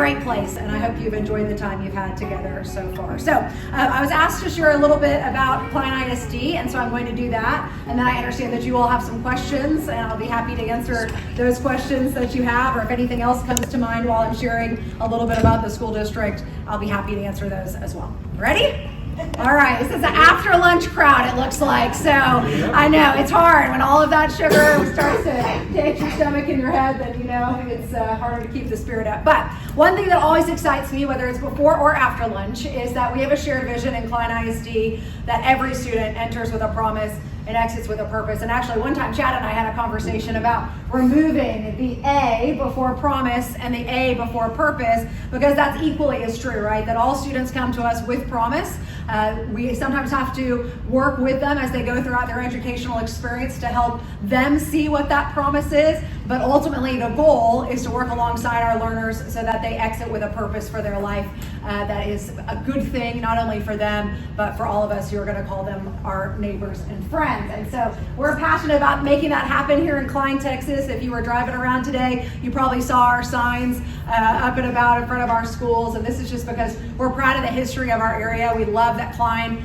great place, and I hope you've enjoyed the time you've had together so far. So I was asked to share a little bit about Klein ISD, and so I'm going to do that. And then I understand that you all have some questions, and I'll be happy to answer those questions that you have, or if anything else comes to mind while I'm sharing a little bit about the school district, I'll be happy to answer those as well. Ready? All right, this is the after lunch crowd, it looks like. So I know it's hard when all of that sugar starts to hit your stomach and your head, then you know it's harder to keep the spirit up. But one thing that always excites me, whether it's before or after lunch, is that we have a shared vision in Klein ISD that every student enters with a promise and exits with a purpose. And actually one time Chad and I had a conversation about removing the A before promise and the A before purpose, because that's equally as true, right? That all students come to us with promise. We sometimes have to work with them as they go throughout their educational experience to help them see what that promise is. But ultimately the goal is to work alongside our learners so that they exit with a purpose for their life that is a good thing, not only for them, but for all of us who are going to call them our neighbors and friends. And so we're passionate about making that happen here in Klein, Texas. If you were driving around today, you probably saw our signs up and about in front of our schools. And this is just because we're proud of the history of our area. We love that Klein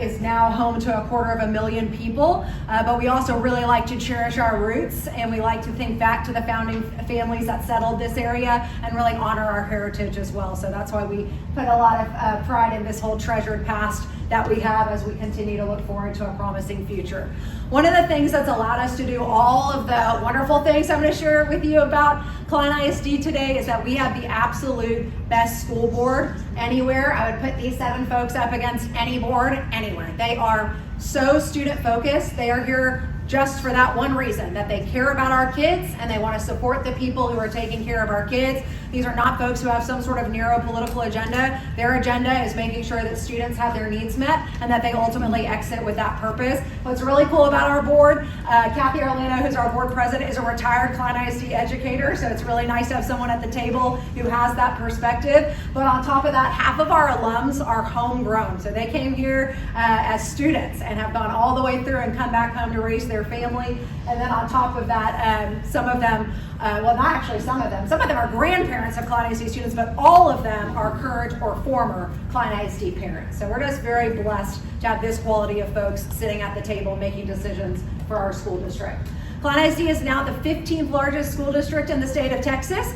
is now home to 250,000 people, but we also really like to cherish our roots, and we like to think back to the founding families that settled this area and really honor our heritage as well. So that's why we put a lot of pride in this whole treasured past that we have as we continue to look forward to a promising future. One of the things that's allowed us to do all of the wonderful things I'm going to share with you about Klein ISD today is that we have the absolute best school board anywhere. I would put these 7 folks up against any board anywhere. They are so student focused. They are here just for that one reason, that they care about our kids and they want to support the people who are taking care of our kids. These are not folks who have some sort of narrow political agenda. Their agenda is making sure that students have their needs met and that they ultimately exit with that purpose. What's really cool about our board, Kathy Orlando, who's our board president, is a retired Klein ISD educator, so it's really nice to have someone at the table who has that perspective. But on top of that, half of our alums are homegrown. So they came here as students and have gone all the way through and come back home to raise their family. And then on top of that, some of them, well, not actually some of them are grandparents of Klein ISD students, but all of them are current or former Klein ISD parents. So we're just very blessed to have this quality of folks sitting at the table making decisions for our school district. Klein ISD is now the 15th largest school district in the state of Texas.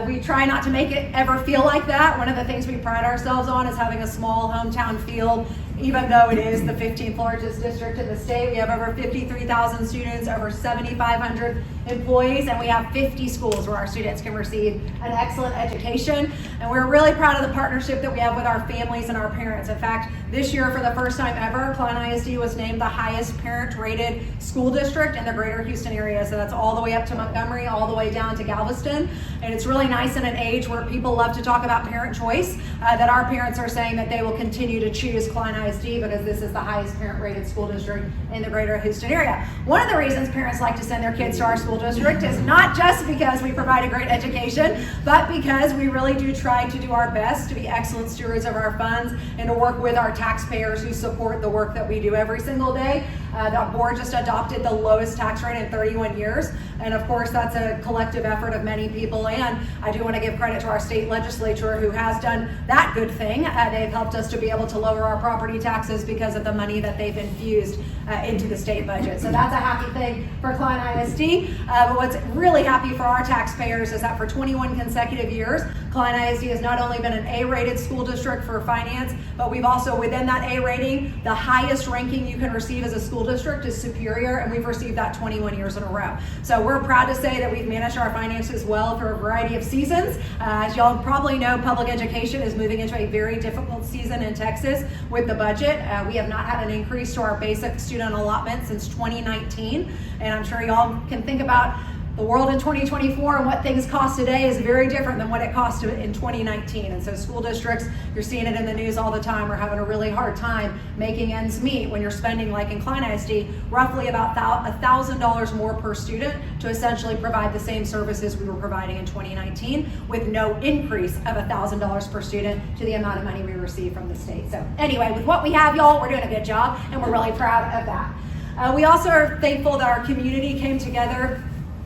We try not to make it ever feel like that. One of the things we pride ourselves on is having a small hometown feel. Even though it is the 15th largest district in the state, we have over 53,000 students, over 7,500 employees, and we have 50 schools where our students can receive an excellent education. And we're really proud of the partnership that we have with our families and our parents. In fact, this year, for the first time ever, Klein ISD was named the highest parent-rated school district in the greater Houston area. So that's all the way up to Montgomery, all the way down to Galveston. And it's really nice in an age where people love to talk about parent choice, that our parents are saying that they will continue to choose Klein ISD because this is the highest parent-rated school district in the greater Houston area. One of the reasons parents like to send their kids to our school district is not just because we provide a great education, but because we really do try to do our best to be excellent stewards of our funds and to work with our taxpayers who support the work that we do every single day. The board just adopted the lowest tax rate in 31 years. And of course, that's a collective effort of many people. And I do want to give credit to our state legislature who has done that good thing. They've helped us to be able to lower our property taxes because of the money that they've infused into the state budget. So that's a happy thing for Klein ISD. But what's really happy for our taxpayers is that for 21 consecutive years, Klein ISD has not only been an A-rated school district for finance, but we've also, within that A rating, the highest ranking you can receive as a school district is Superior, and we've received that 21 years in a row. So we're proud to say that we've managed our finances well for a variety of seasons. As y'all probably know, public education is moving into a very difficult season in Texas with the budget. We have not had an increase to our basic student allotment since 2019, and I'm sure y'all can think about the world in 2024 and what things cost today is very different than what it cost in 2019. And so school districts, you're seeing it in the news all the time, are having a really hard time making ends meet when you're spending, like in Klein ISD, roughly about $1,000 more per student to essentially provide the same services we were providing in 2019 with no increase of $1,000 per student to the amount of money we receive from the state. So anyway, with what we have, y'all, we're doing a good job and we're really proud of that. We also are thankful that our community came together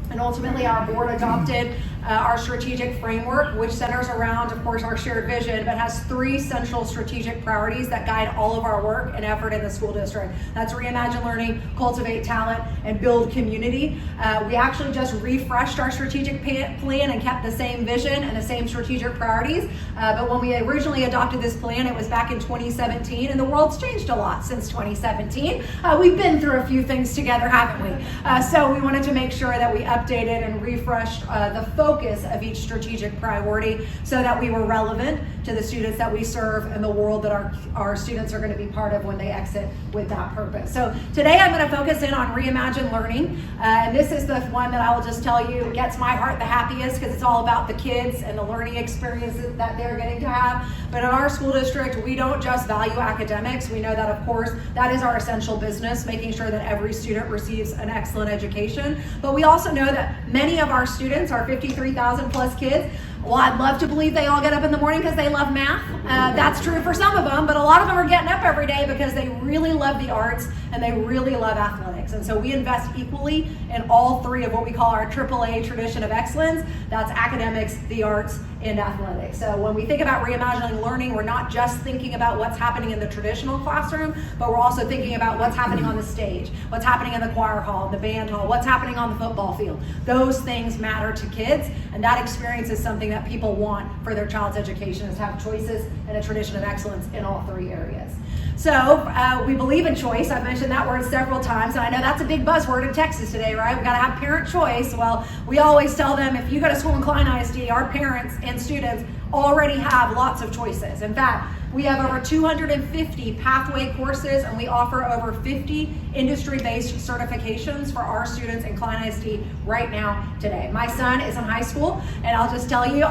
and ultimately our board adopted our strategic framework, which centers around, of course, our shared vision, but has 3 central strategic priorities that guide all of our work and effort in the school district. That's reimagine learning, cultivate talent, and build community. We actually just refreshed our strategic plan and kept the same vision and the same strategic priorities. But when we originally adopted this plan, it was back in 2017, and the world's changed a lot since 2017. We've been through a few things together, haven't we? So we wanted to make sure that we updated and refreshed the focus of each strategic priority so that we were relevant to the students that we serve and the world that our students are going to be part of when they exit with that purpose. So today I'm going to focus in on reimagine learning, and this is the one that I will just tell you gets my heart the happiest because it's all about the kids and the learning experiences that they're getting to have. But in our school district, we don't just value academics. We know that, of course, that is our essential business, making sure that every student receives an excellent education. But we also know that many of our students, our 53,000 plus kids, well, I'd love to believe they all get up in the morning because they love math. That's true for some of them, but a lot of them are getting up every day because they really love the arts and they really love athletics. And so we invest equally in all 3 of what we call our AAA tradition of excellence. That's academics, the arts, and athletics. So when we think about reimagining learning, we're not just thinking about what's happening in the traditional classroom, but we're also thinking about what's happening on the stage, what's happening in the choir hall, the band hall, what's happening on the football field. Those things matter to kids, and that experience is something that people want for their child's education, is to have choices and a tradition of excellence in all 3 areas. So we believe in choice. I've mentioned that word several times, and I know that's a big buzzword in Texas today, right? We've got to have parent choice. Well, we always tell them if you go to school in Klein ISD, our parents and students already have lots of choices. In fact, we have over 250 pathway courses, and we offer over 50 industry-based certifications for our students in Klein ISD right now today. My son is in high school, and I'll just tell you,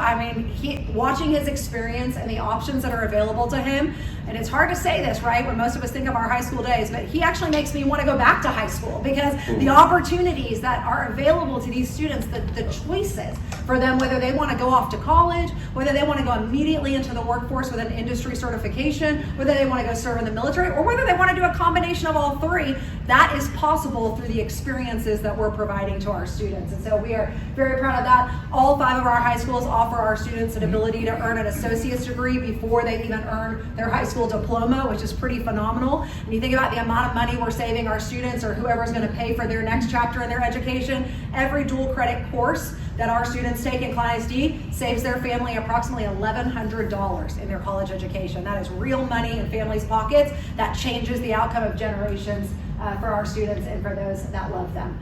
watching his experience and the options that are available to him, and it's hard to say this, right, when most of us think of our high school days, but he actually makes me want to go back to high school because the opportunities that are available to these students, the choices for them, whether they want to go off to college, whether they want to go immediately into the workforce with an industry certification, whether they want to go serve in the military, or whether they want to do a combination of all 3, that is possible through the experiences that we're providing to our students. And so we are very proud of that. All 5 of our high schools offer our students an ability to earn an associate's degree before they even earn their high school diploma, which is pretty phenomenal. When you think about the amount of money we're saving our students or whoever's going to pay for their next chapter in their education, every dual credit course that our students take in Klein ISD saves their family approximately $1,100 in their college education. That is real money in families' pockets. That changes the outcome of generations for our students and for those that love them.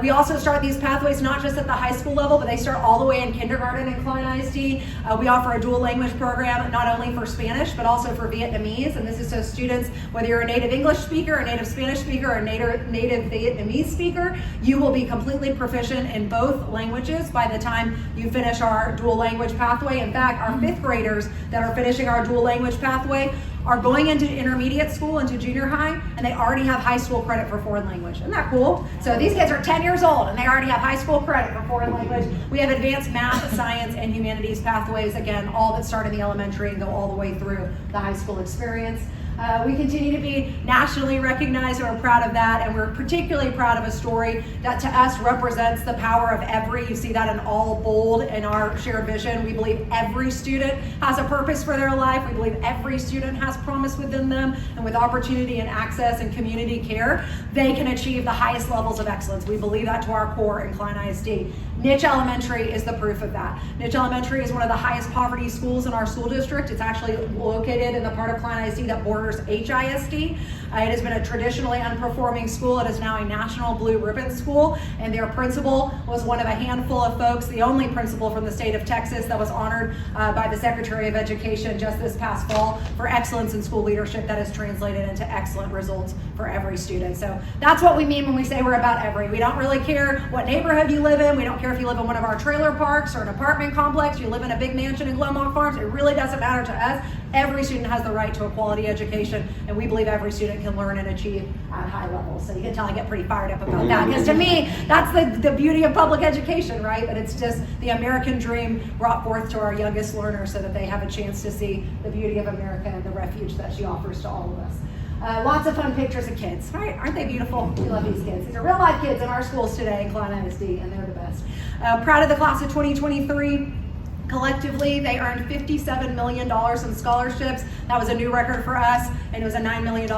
We also start these pathways not just at the high school level, but they start all the way in kindergarten in Klein ISD. We offer a dual language program not only for Spanish, but also for Vietnamese. And this is so students, whether you're a native English speaker, a native Spanish speaker, or a native Vietnamese speaker, you will be completely proficient in both languages by the time you finish our dual language pathway. In fact, our 5th graders that are finishing our dual language pathway are going into intermediate school, into junior high, and they already have high school credit for foreign language. Isn't that cool? So these kids are 10 years old and they already have high school credit for foreign language. We have advanced math, science, and humanities pathways, again, all that start in the elementary and go all the way through the high school experience. We continue to be nationally recognized, and we're proud of that, and we're particularly proud of a story that to us represents the power of every. You see that in all bold in our shared vision. We believe every student has a purpose for their life. We believe every student has promise within them, and with opportunity and access and community care, they can achieve the highest levels of excellence. We believe that to our core in Klein ISD. Niche Elementary is the proof of that. Niche Elementary is one of the highest poverty schools in our school district. It's actually located in the part of Klein ISD that borders HISD. It has been a traditionally unperforming school. It is now a national blue ribbon school, and their principal was one of a handful of folks, the only principal from the state of Texas that was honored by the Secretary of Education just this past fall for excellence in school leadership that has translated into excellent results for every student. So that's what we mean when we say we're about every. We don't really care what neighborhood you live in. We don't care if you live in one of our trailer parks or an apartment complex, you live in a big mansion in Glomont Farms. It really doesn't matter to us. Every student has the right to a quality education, and we believe every student can learn and achieve at high levels. So you can tell I get pretty fired up about that, because to me, that's the beauty of public education, right? That it's just the American dream brought forth to our youngest learners so that they have a chance to see the beauty of America and the refuge that she offers to all of us. Lots of fun pictures of kids, right? Aren't they beautiful? We love these kids. These are real life kids in our schools today in Klein ISD, and they're the best. Proud of the class of 2023. Collectively, they earned $57 million in scholarships. That was a new record for us, and it was a $9 million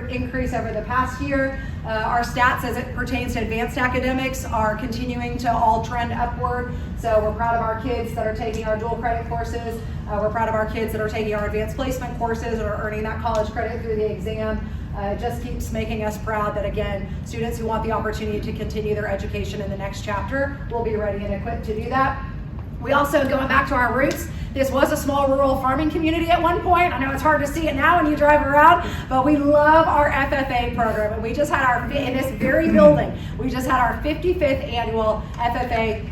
increase over the past year. Our stats as it pertains to advanced academics are continuing to all trend upward. So we're proud of our kids that are taking our dual credit courses. We're proud of our kids that are taking our advanced placement courses and are earning that college credit through the exam. It just keeps making us proud that, again, students who want the opportunity to continue their education in the next chapter will be ready and equipped to do that. We also, going back to our roots, this was a small rural farming community at one point. I know it's hard to see it now when you drive around, but we love our FFA program. And we just had in this very building, we just had our 55th annual FFA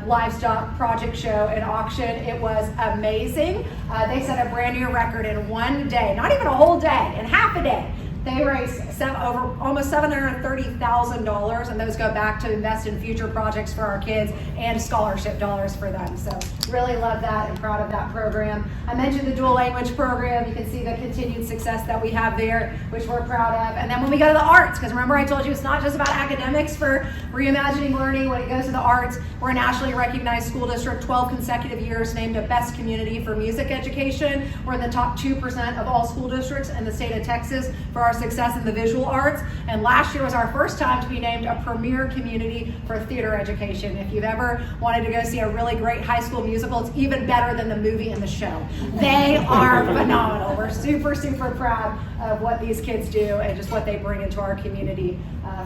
livestock project show and auction. It was amazing. They set a brand new record in one day, not even a whole day, in half a day. They raised almost $730,000, and those go back to invest in future projects for our kids and scholarship dollars for them. So really love that and proud of that program. I mentioned the dual language program. You can see the continued success that we have there, which we're proud of. And then when we go to the arts, because remember I told you it's not just about academics for reimagining learning. When it goes to the arts, we're a nationally recognized school district, 12 consecutive years named a best community for music education. We're in the top 2% of all school districts in the state of Texas for our success in the visual arts, and last year was our first time to be named a premier community for theater education. If you've ever wanted to go see a really great high school musical, it's even better than the movie and the show. They are phenomenal. We're super, super proud of what these kids do and just what they bring into our community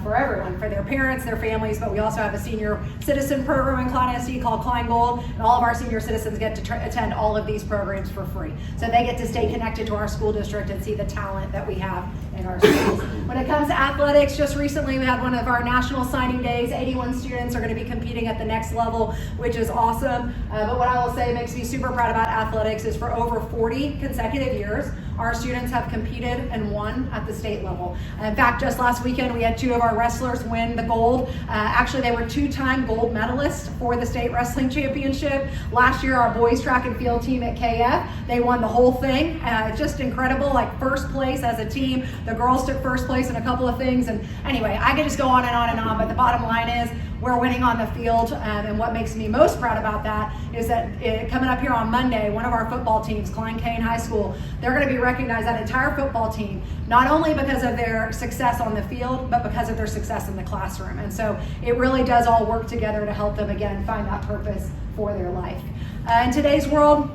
for everyone, for their parents, their families, but we also have a senior citizen program in Klein ISD called Klein Gold, and all of our senior citizens get to attend all of these programs for free. So they get to stay connected to our school district and see the talent that we have in our schools. When it comes to athletics, just recently we had one of our national signing days. 81 students are going to be competing at the next level, which is awesome. But what I will say makes me super proud about athletics is for over 40 consecutive years, our students have competed and won at the state level. In fact, just last weekend, we had two of our wrestlers win the gold. Actually, they were two-time gold medalists for the state wrestling championship. Last year, our boys track and field team at KF, they won the whole thing. It's just incredible, like first place as a team. The girls took first place in a couple of things. And anyway, I could just go on and on and on, but the bottom line is, we're winning on the field, and what makes me most proud about that is that coming up here on Monday, one of our football teams, Klein High School, they're going to be recognized, that entire football team, not only because of their success on the field, but because of their success in the classroom. And so it really does all work together to help them, again, find that purpose for their life. In today's world,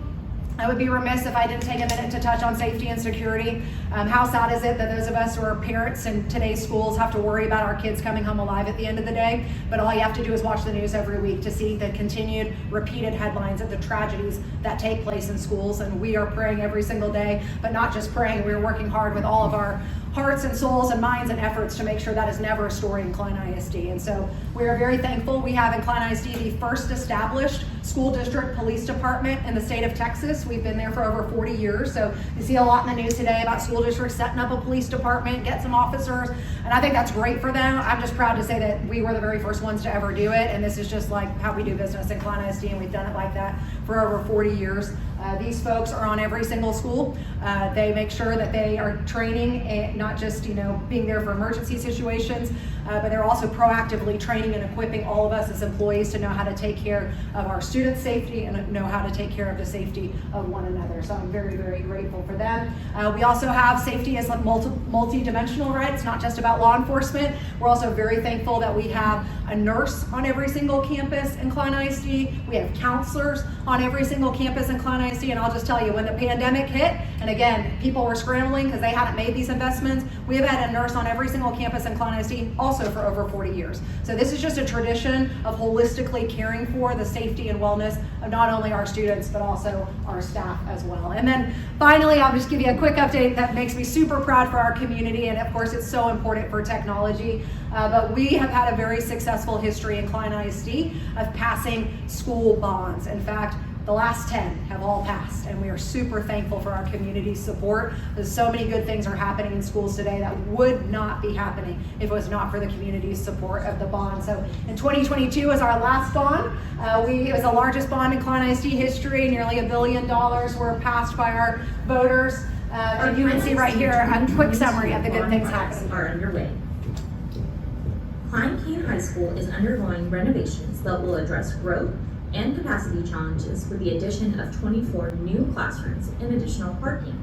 I would be remiss if I didn't take a minute to touch on safety and security. How sad is it that those of us who are parents in today's schools have to worry about our kids coming home alive at the end of the day, but all you have to do is watch the news every week to see the continued repeated headlines of the tragedies that take place in schools. And we are praying every single day, but not just praying, we're working hard with all of our hearts and souls and minds and efforts to make sure that is never a story in Klein ISD. And so we are very thankful. We have in Klein ISD the first established school district police department in the state of Texas. We've been there for over 40 years. So you see a lot in the news today about school districts setting up a police department, get some officers, and I think that's great for them. I'm just proud to say that we were the very first ones to ever do it, and this is just like how we do business in Klein ISD, and we've done it like that for over 40 years. These folks are on every single school. They make sure that they are training, and not just being there for emergency situations, but they're also proactively training and equipping all of us as employees to know how to take care of our students' safety and know how to take care of the safety of one another. So I'm very, very grateful for them. We also have safety as like multi-dimensional, right? It's not just about law enforcement. We're also very thankful that we have a nurse on every single campus in Klein ISD. We have counselors on every single campus in Klein ISD. And I'll just tell you, when the pandemic hit, and again, people were scrambling because they hadn't made these investments, we have had a nurse on every single campus in Klein ISD also for over 40 years. So this is just a tradition of holistically caring for the safety and wellness of not only our students, but also our staff as well. And then finally, I'll just give you a quick update that makes me super proud for our community. And of course, it's so important for technology. But we have had a very successful history in Klein ISD of passing school bonds. In fact, the last 10 have all passed, and we are super thankful for our community's support. There's so many good things are happening in schools today that would not be happening if it was not for the community's support of the bond. So in 2022 was our last bond. It was the largest bond in Klein ISD history. Nearly $1 billion were passed by our voters. And you can see right here a quick summary of the good things happening. Are underway. Klein High School is undergoing renovations that will address growth and capacity challenges with the addition of 24 new classrooms and additional parking.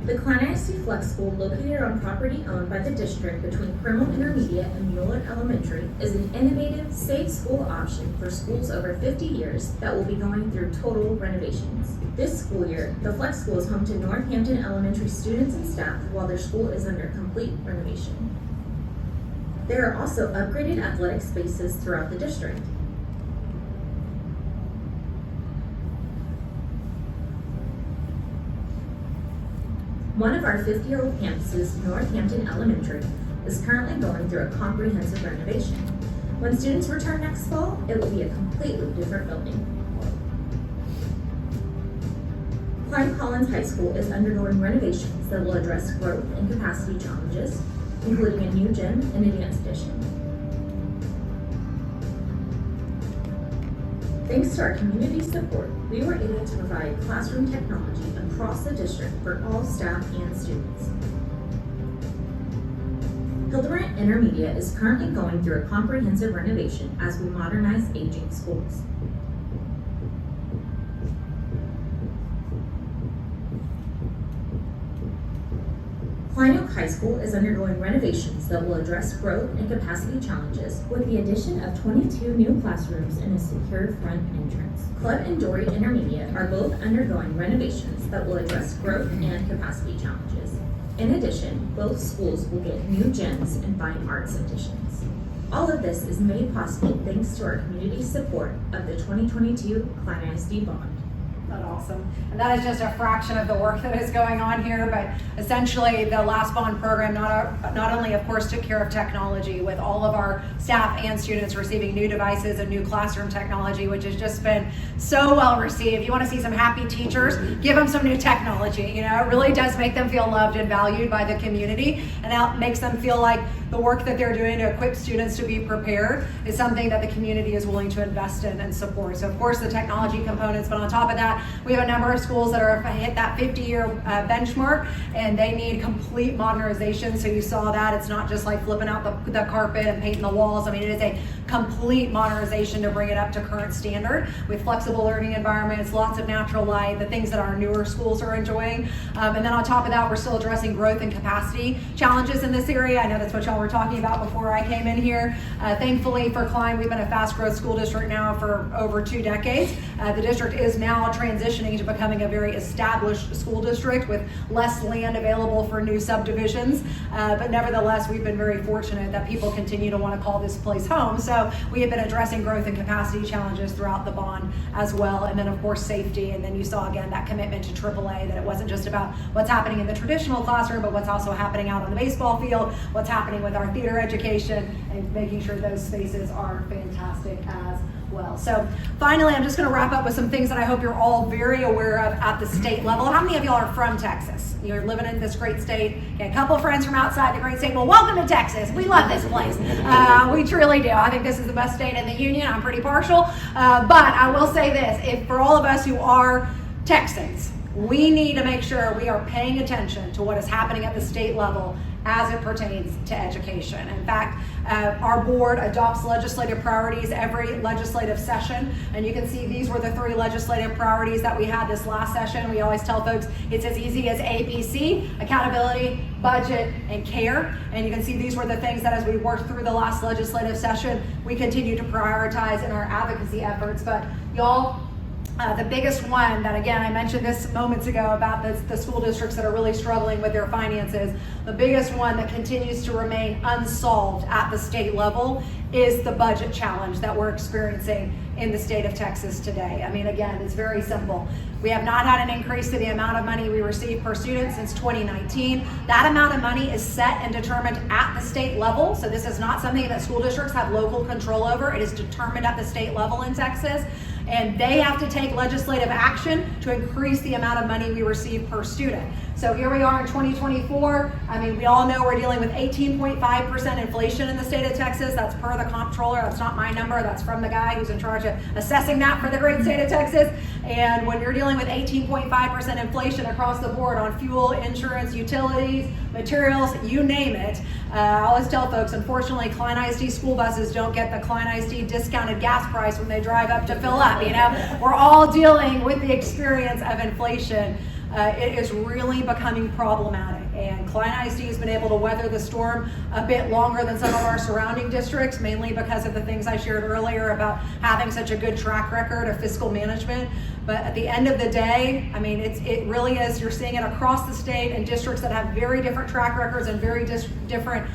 The Klein ISD Flex School, located on property owned by the district between Primal Intermediate and Mueller Elementary, is an innovative, safe school option for schools over 50 years that will be going through total renovations. This school year, the Flex School is home to Northampton Elementary students and staff while their school is under complete renovation. There are also upgraded athletic spaces throughout the district. One of our 50-year-old campuses, Northampton Elementary, is currently going through a comprehensive renovation. When students return next fall, it will be a completely different building. Klein Collins High School is undergoing renovations that will address growth and capacity challenges, including a new gym and a dance addition. Thanks to our community support, we were able to provide classroom technology across the district for all staff and students. Hildebrandt Intermediate is currently going through a comprehensive renovation as we modernize aging schools. Klein Oak High School is undergoing renovations that will address growth and capacity challenges with the addition of 22 new classrooms and a secure front entrance. Club and Dory Intermediate are both undergoing renovations that will address growth and capacity challenges. In addition, both schools will get new gyms and fine arts additions. All of this is made possible thanks to our community support of the 2022 Klein ISD bond. That's awesome. And that is just a fraction of the work that is going on here, but essentially the last bond program not only of course took care of technology with all of our staff and students receiving new devices and new classroom technology, which has just been so well received. You want to see some happy teachers, give them some new technology. You know, it really does make them feel loved and valued by the community, and that makes them feel like the work that they're doing to equip students to be prepared is something that the community is willing to invest in and support. So of course the technology components, but on top of that, we have a number of schools that are hit that 50-year benchmark, and they need complete modernization. So you saw that it's not just like flipping out the carpet and painting the walls. I mean, it is a complete modernization to bring it up to current standard with flexible learning environments, lots of natural light, the things that our newer schools are enjoying. And then on top of that, we're still addressing growth and capacity challenges in this area. I know that's what y'all were talking about before I came in here. Thankfully for Klein, we've been a fast growth school district now for over 2 decades. The district is now transitioning to becoming a very established school district with less land available for new subdivisions. But nevertheless, we've been very fortunate that people continue to want to call this place home. So we have been addressing growth and capacity challenges throughout the bond as well. And then of course safety. And then you saw again that commitment to AAA, that it wasn't just about what's happening in the traditional classroom, but what's also happening out on the baseball field, what's happening with our theater education, and making sure those spaces are fantastic as well. So finally, I'm just going to wrap up with some things that I hope you're all very aware of at the state level. How many of y'all are from Texas? You're living in this great state. Okay, a couple of friends from outside the great state. Well, welcome to Texas. We love this place. We truly do. I think this is the best state in the union. I'm pretty partial. But I will say this, if for all of us who are Texans, we need to make sure we are paying attention to what is happening at the state level as it pertains to education. In fact, our board adopts legislative priorities every legislative session, and you can see these were the 3 legislative priorities that we had this last session. We always tell folks it's as easy as ABC: accountability, budget, and care. And you can see these were the things that as we worked through the last legislative session, we continue to prioritize in our advocacy efforts. But y'all, the biggest one that, again, I mentioned this moments ago about the school districts that are really struggling with their finances, the biggest one that continues to remain unsolved at the state level is the budget challenge that we're experiencing in the state of Texas today. I mean, again, it's very simple. We have not had an increase to the amount of money we receive per student since 2019. That amount of money is set and determined at the state level. So this is not something that school districts have local control over. It is determined at the state level in Texas. and they have to take legislative action to increase the amount of money we receive per student. So here we are in 2024. I mean, we all know we're dealing with 18.5% inflation in the state of Texas. That's per the comptroller. That's not my number. That's from the guy who's in charge of assessing that for the great state of Texas. And when you're dealing with 18.5% inflation across the board on fuel, insurance, utilities, materials, you name it, I always tell folks, unfortunately, Klein ISD school buses don't get the Klein ISD discounted gas price when they drive up to fill up. You know, we're all dealing with the experience of inflation. It is really becoming problematic, and Klein ISD has been able to weather the storm a bit longer than some of our surrounding districts, mainly because of the things I shared earlier about having such a good track record of fiscal management. But at the end of the day, I mean, it really is, you're seeing it across the state in districts that have very different track records and very different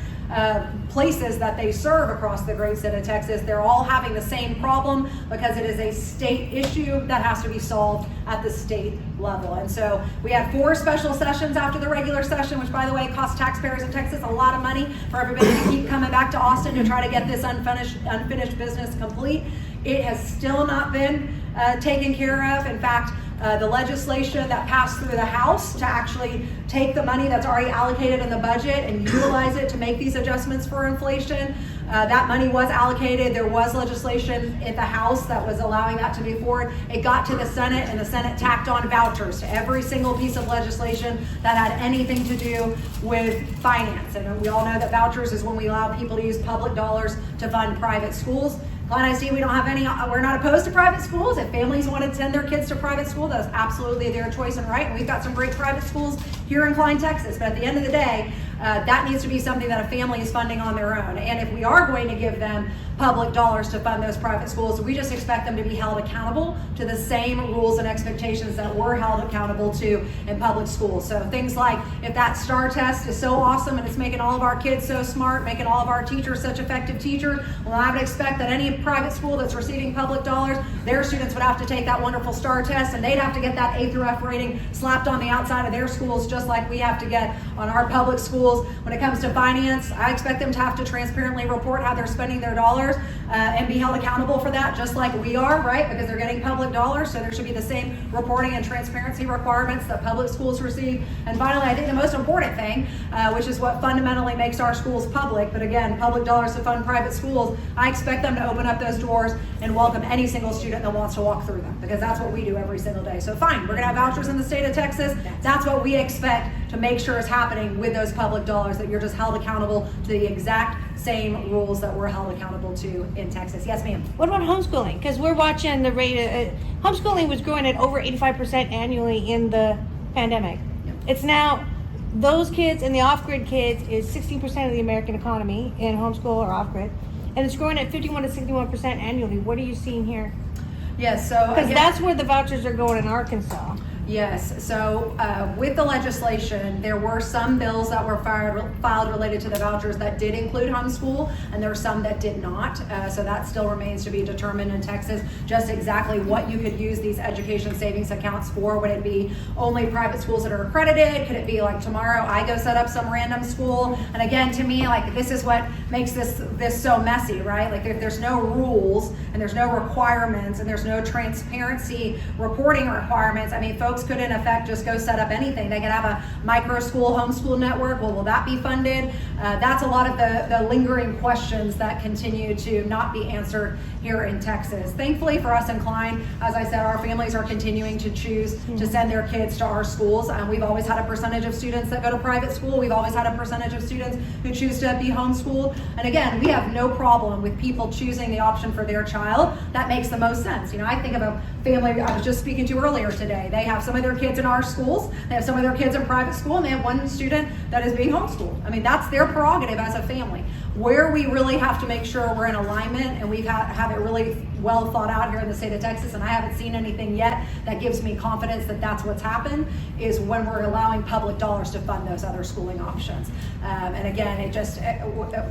places that they serve across the great state of Texas. They're all having the same problem because it is a state issue that has to be solved at the state level. And so we had 4 special sessions after the regular session, which, by the way, cost taxpayers in Texas a lot of money for everybody to keep coming back to Austin to try to get this unfinished business complete. It has still not been taken care of. In fact, the legislation that passed through the House to actually take the money that's already allocated in the budget and utilize it to make these adjustments for inflation. That money was allocated. There was legislation at the House that was allowing that to move forward. It got to the Senate, and the Senate tacked on vouchers to every single piece of legislation that had anything to do with finance. And we all know that vouchers is when we allow people to use public dollars to fund private schools. Klein ISD, we don't have any, we're not opposed to private schools. If families want to send their kids to private school, that's absolutely their choice and right. And we've got some great private schools here in Klein, Texas. But at the end of the day, that needs to be something that a family is funding on their own. And if we are going to give them public dollars to fund those private schools, we just expect them to be held accountable to the same rules and expectations that we're held accountable to in public schools. So things like, if that STAR test is so awesome and it's making all of our kids so smart, making all of our teachers such effective teachers, well, I would expect that any private school that's receiving public dollars, their students would have to take that wonderful STAR test, and they'd have to get that A through F rating slapped on the outside of their schools, just like we have to get on our public schools. When it comes to finance, I expect them to have to transparently report how they're spending their dollars and be held accountable for that, just like we are, right? Because they're getting public dollars, so there should be the same reporting and transparency requirements that public schools receive. And finally, I think the most important thing, which is what fundamentally makes our schools public, but again, public dollars to fund private schools, I expect them to open up those doors and welcome any single student that wants to walk through them, because that's what we do every single day. So fine, we're gonna have vouchers in the state of Texas. That's what we expect to make sure is happening with those public dollars, that you're just held accountable to the exact same rules that we're held accountable to in Texas. Yes, ma'am. What about homeschooling? Because we're watching the rate of homeschooling was growing at over 85% annually in the pandemic. Yep. It's now, those kids and the off-grid kids is 16% of the American economy in homeschool or off-grid, and it's growing at 51 to 61% annually. What are you seeing here? Yes, so Because that's where the vouchers are going in Arkansas. Yes, so with the legislation, there were some bills that were filed related to the vouchers that did include homeschool, and there were some that did not. So that still remains to be determined in Texas, just exactly what you could use these education savings accounts for. Would it be only private schools that are accredited? Could it be like tomorrow I go set up some random school? And again, to me, like, this is what makes this so messy, right? Like, if there's no rules and there's no requirements and there's no transparency reporting requirements, I mean, folks could in effect just go set up anything. They could have a micro school, homeschool network. Well, will that be funded? That's a lot of the lingering questions that continue to not be answered here in Texas. Thankfully for us in Klein, as I said, our families are continuing to choose to send their kids to our schools. We've always had a percentage of students that go to private school. We've always had a percentage of students who choose to be homeschooled. And again, we have no problem with people choosing the option for their child that makes the most sense. You know, I think of a family I was just speaking to earlier today. They have some of their kids in our schools, they have some of their kids in private school, and they have one student that is being homeschooled. I mean, that's their prerogative as a family. Where we really have to make sure we're in alignment and we have it really well thought out here in the state of Texas, and I haven't seen anything yet that gives me confidence that that's what's happened, is when we're allowing public dollars to fund those other schooling options. And again,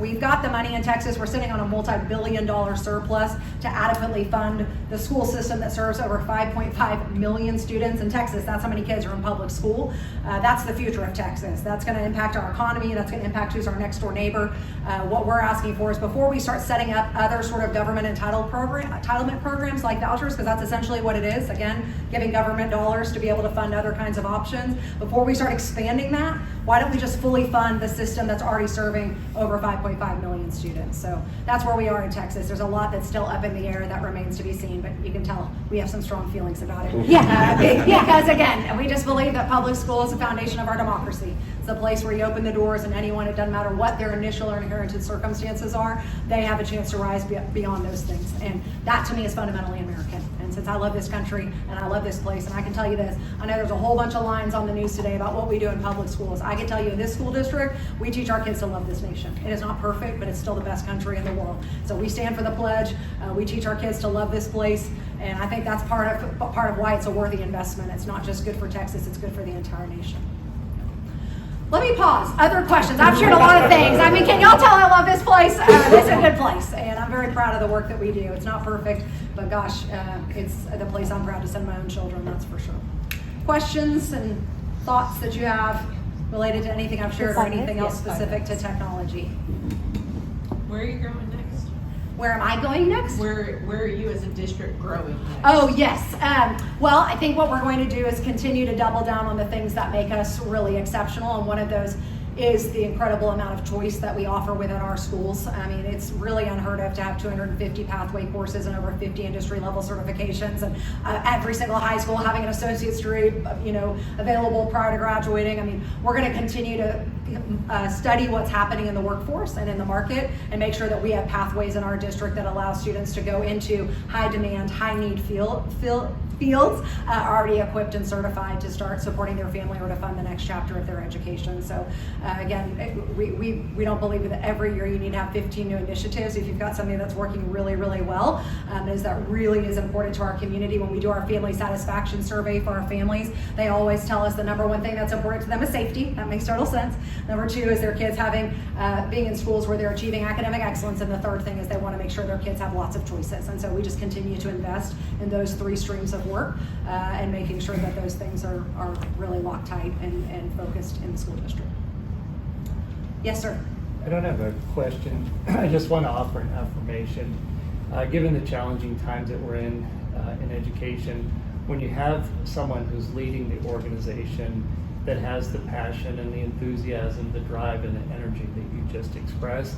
we've got the money in Texas. We're sitting on a multi-billion-dollar surplus to adequately fund the school system that serves over 5.5 million students in Texas. That's how many kids are in public school. That's the future of Texas. That's going to impact our economy. That's going to impact who's our next door neighbor. what we're asking for is before we start setting up other sort of government entitlement programs like vouchers, because that's essentially what it is, again, giving government dollars to be able to fund other kinds of options. Before we start expanding that, why don't we just fully fund the system that's already serving over 5.5 million students? So that's where we are in Texas. There's a lot that's still up in the air that remains to be seen, but you can tell we have some strong feelings about it. Because again, we just believe that public school is the foundation of our democracy. It's the place where you open the doors and anyone, it doesn't matter what their initial or inherited circumstances are, they have a chance to rise beyond those things. And that to me is fundamentally American. And since I love this country and I love this place, and I can tell you this, I know there's a whole bunch of lines on the news today about what we do in public schools. I can tell you in this school district, we teach our kids to love this nation. It is not perfect, but it's still the best country in the world. So we stand for the pledge. We teach our kids to love this place. And I think that's part of why it's a worthy investment. It's not just good for Texas, it's good for the entire nation. Let me pause. Other questions? I've shared a lot of things. I mean, can y'all tell I love this place? It's a good place, and I'm very proud of the work that we do. It's not perfect, but gosh, it's the place I'm proud to send my own children, that's for sure. Questions and thoughts that you have related to anything I've shared or anything else specific to technology? Where are you going next? Where am I going next? Where are you as a district growing next? Oh, yes. Well, I think what we're going to do is continue to double down on the things that make us really exceptional, and one of those is the incredible amount of choice that we offer within our schools. I mean, it's really unheard of to have 250 pathway courses and over 50 industry level certifications, and every single high school having an associate's degree, available prior to graduating. I mean, we're going to continue to study what's happening in the workforce and in the market, and make sure that we have pathways in our district that allow students to go into high demand, high need fields already equipped and certified to start supporting their family or to fund the next chapter of their education. So again, we don't believe that every year you need to have 15 new initiatives. If you've got something that's working really, really well, that really is important to our community. When we do our family satisfaction survey for our families, they always tell us the number one thing that's important to them is safety. That makes total sense. Number two is their kids being in schools where they're achieving academic excellence, and the third thing is they want to make sure their kids have lots of choices. And so we just continue to invest in those three streams of work, and making sure that those things are really locked tight and focused in the school district. Yes, sir. I don't have a question. I just want to offer an affirmation. Given the challenging times that we're in education, when you have someone who's leading the organization that has the passion and the enthusiasm, the drive and the energy that you just expressed,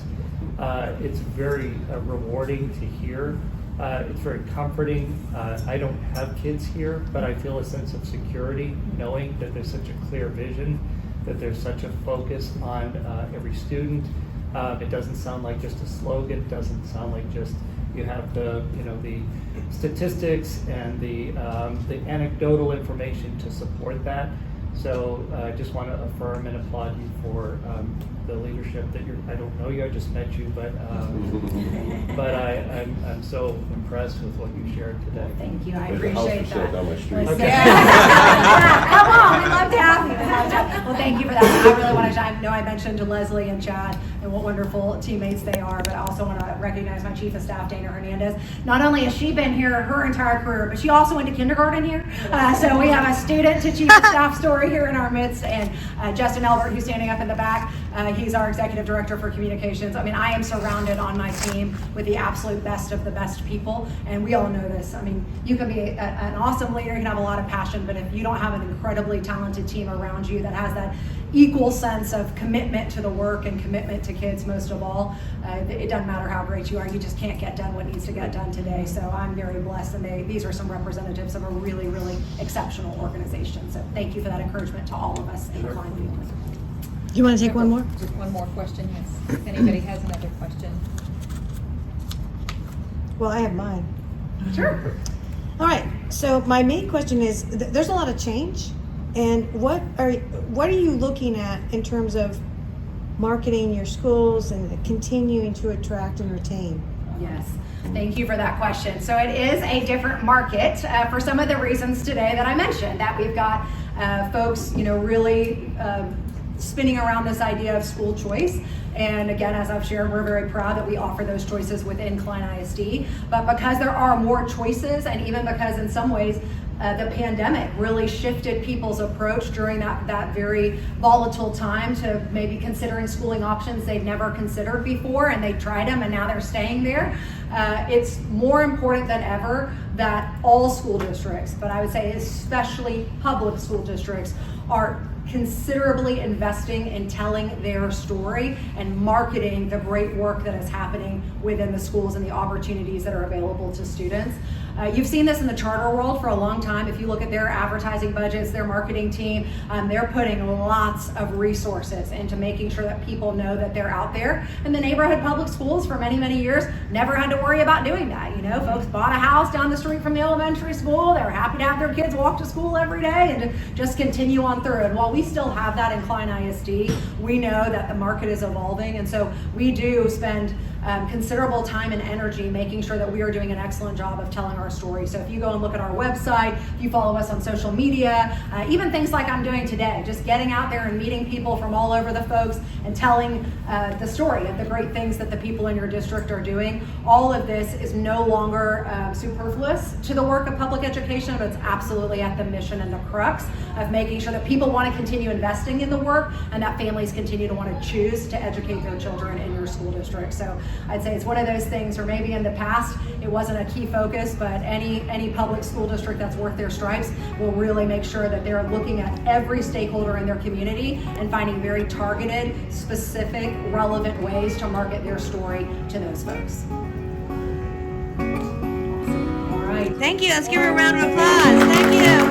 it's very rewarding to hear. It's very comforting. I don't have kids here, but I feel a sense of security knowing that there's such a clear vision, that there's such a focus on every student. It doesn't sound like just a slogan. It doesn't sound like just you have the statistics and the anecdotal information to support that. So I just want to affirm and applaud you for the leadership that I don't know you, I just met you, but I'm so impressed with what you shared today. Thank you, I There's a house appreciate for sale that. down my street. Okay. Come on, we'd love to have you. Well, thank you for that. I really want to, I know I mentioned to Leslie and Chad and what wonderful teammates they are, but I also want to recognize my Chief of Staff, Dana Hernandez. Not only has she been here her entire career, but she also went to kindergarten here. So we have a student to Chief of Staff story here in our midst, and Justin Elbert, who's standing up in the back. He's our Executive Director for Communications. I mean, I am surrounded on my team with the absolute best of the best people, and we all know this. I mean, you can be an awesome leader, you can have a lot of passion, but if you don't have an incredibly talented team around you that has that equal sense of commitment to the work and commitment to kids most of all, it doesn't matter how great you are, you just can't get done what needs to get done today. So I'm very blessed, and these are some representatives of a really, really exceptional organization. So thank you for that encouragement to all of us in the Klein family. Do you want to take one more? Just one more question, yes. If anybody has another question. Well, I have mine. Sure. All right. So my main question is: there's a lot of change, and what are you looking at in terms of marketing your schools and continuing to attract and retain? Yes, thank you for that question. So it is a different market for some of the reasons today that I mentioned, that we've got folks, really spinning around this idea of school choice. And again, as I've shared, we're very proud that we offer those choices within Klein ISD. But because there are more choices, and even because in some ways the pandemic really shifted people's approach during that very volatile time to maybe considering schooling options they'd never considered before, and they tried them and now they're staying there. It's more important than ever that all school districts, but I would say especially public school districts, are considerably investing in telling their story and marketing the great work that is happening within the schools and the opportunities that are available to students. You've seen this in the charter world for a long time. If you look at their advertising budgets, their marketing team, they're putting lots of resources into making sure that people know that they're out there. And the neighborhood public schools for many, many years never had to worry about doing that. You know, folks bought a house down the street from the elementary school. They were happy to have their kids walk to school every day and to just continue on through. And while we still have that in Klein ISD, we know that the market is evolving. And so we do spend considerable time and energy making sure that we are doing an excellent job of telling our story. So if you go and look at our website, if you follow us on social media, even things like I'm doing today, just getting out there and meeting people from all over the folks and telling the story of the great things that the people in your district are doing, all of this is no longer superfluous to the work of public education, but it's absolutely at the mission and the crux of making sure that people want to continue investing in the work and that families continue to want to choose to educate their children in your school district. So I'd say it's one of those things, or maybe in the past it wasn't a key focus, but any public school district that's worth their stripes will really make sure that they're looking at every stakeholder in their community and finding very targeted, specific, relevant ways to market their story to those folks. Awesome. All right. Thank you. Let's give her a round of applause. Thank you.